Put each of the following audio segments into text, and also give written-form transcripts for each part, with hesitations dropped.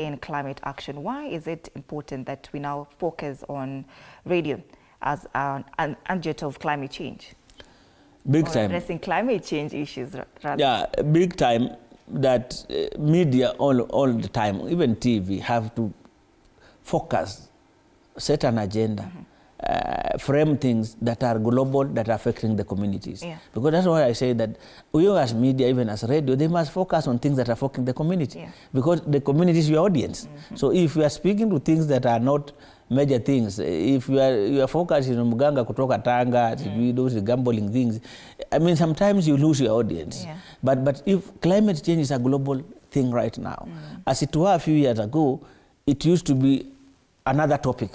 in climate action. Why is it important that we now focus on radio as an agent of climate change? Big time. Addressing climate change issues, rather. Yeah, big time that media all the time, even TV, have to focus, set an agenda, frame things that are global, that are affecting the communities. Yeah. Because that's why I say that we as media, even as radio, they must focus on things that are affecting the community. Yeah. Because the community is your audience. So if you are speaking to things that are not major things, if you are focusing on mganga kutoka Tanga, those gambling things, I mean, sometimes you lose your audience. Yeah. But if climate change is a global thing right now, as it was a few years ago, it used to be another topic,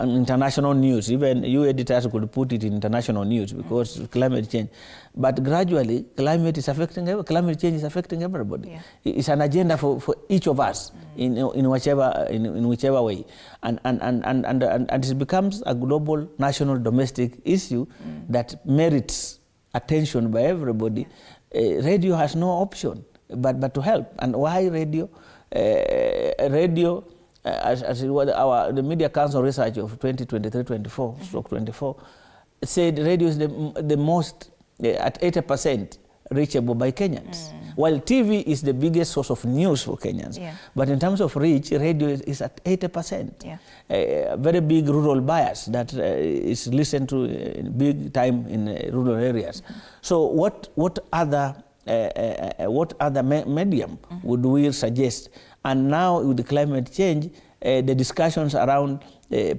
international news. Even you editors could put it in international news because of climate change. But gradually, climate change is affecting everybody. Yeah. It's an agenda for each of us in whichever way, and it becomes a global, national, domestic issue that merits attention by everybody. Radio has no option but to help. And why radio? Radio. As the Media Council research of 2023-24 said radio is the most, at 80%, reachable by Kenyans. While TV is the biggest source of news for Kenyans. Yeah. But in terms of reach, radio is at 80%. Yeah. A very big rural bias that is listened to big time in rural areas. So what other medium would we suggest? And now with the climate change, the discussions around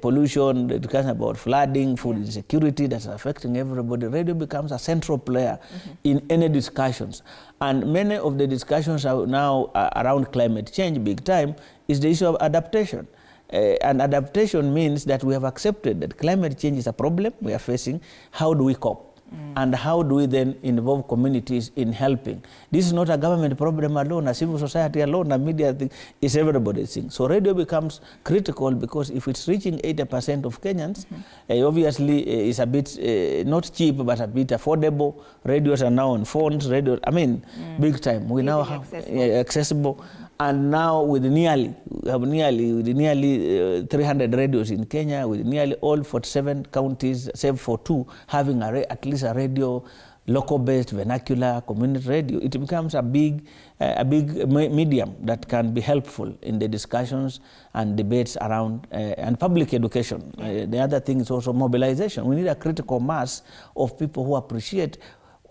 pollution, the discussion about flooding, food insecurity that's affecting everybody, radio becomes a central player in any discussions. And many of the discussions are now around climate change, big time, is the issue of adaptation. And adaptation means that we have accepted that climate change is a problem we are facing. How do we cope? And how do we then involve communities in helping? This is not a government problem alone, a civil society alone, a media thing, it's everybody's thing. So radio becomes critical because if it's reaching 80% of Kenyans, obviously it's a bit, not cheap, but a bit affordable. Radios are now on phones, big time. We now have accessible. And now with nearly 300 radios in Kenya, with nearly all 47 counties, save for 2, having at least a radio, local-based, vernacular, community radio, it becomes a big medium that can be helpful in the discussions and debates around and public education. The other thing is also mobilization. We need a critical mass of people who appreciate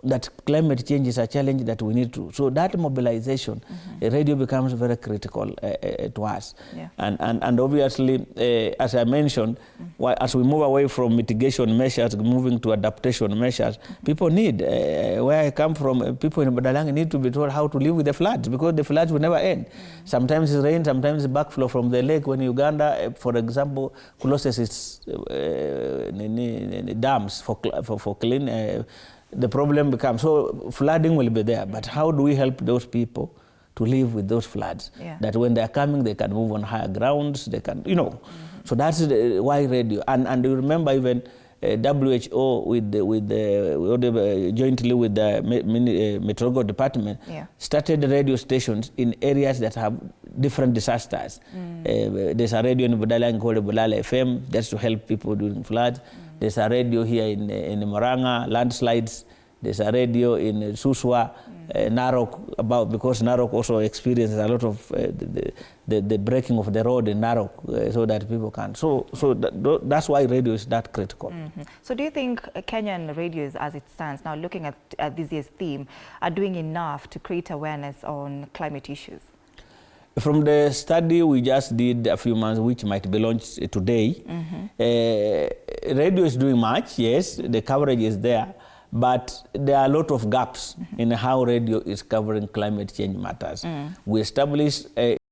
that climate change is a challenge that we need to. So that mobilization, radio becomes very critical to us. Yeah. And obviously, as I mentioned, as we move away from mitigation measures, moving to adaptation measures, people need, where I come from, people in Badalang need to be told how to live with the floods, because the floods will never end. Sometimes it's rain, sometimes it's backflow from the lake. When Uganda, for example, closes its dams for clean, the problem becomes, so flooding will be there, but how do we help those people to live with those floods? Yeah. That when they're coming, they can move on higher grounds, they can, So that's why radio. And you remember even WHO jointly with the meteorological department started radio stations in areas that have different disasters. There's a radio in Budalang called Bulala FM, that's to help people during floods. There's a radio here in Moranga, landslides. There's a radio in Suswa, Narok, because Narok also experiences a lot of the breaking of the road in Narok, so that people can. So that's why radio is that critical. So do you think Kenyan radios, as it stands now, looking at this year's theme, are doing enough to create awareness on climate issues? From the study we just did a few months, which might be launched today, radio is doing much, yes, the coverage is there, but there are a lot of gaps in how radio is covering climate change matters. We established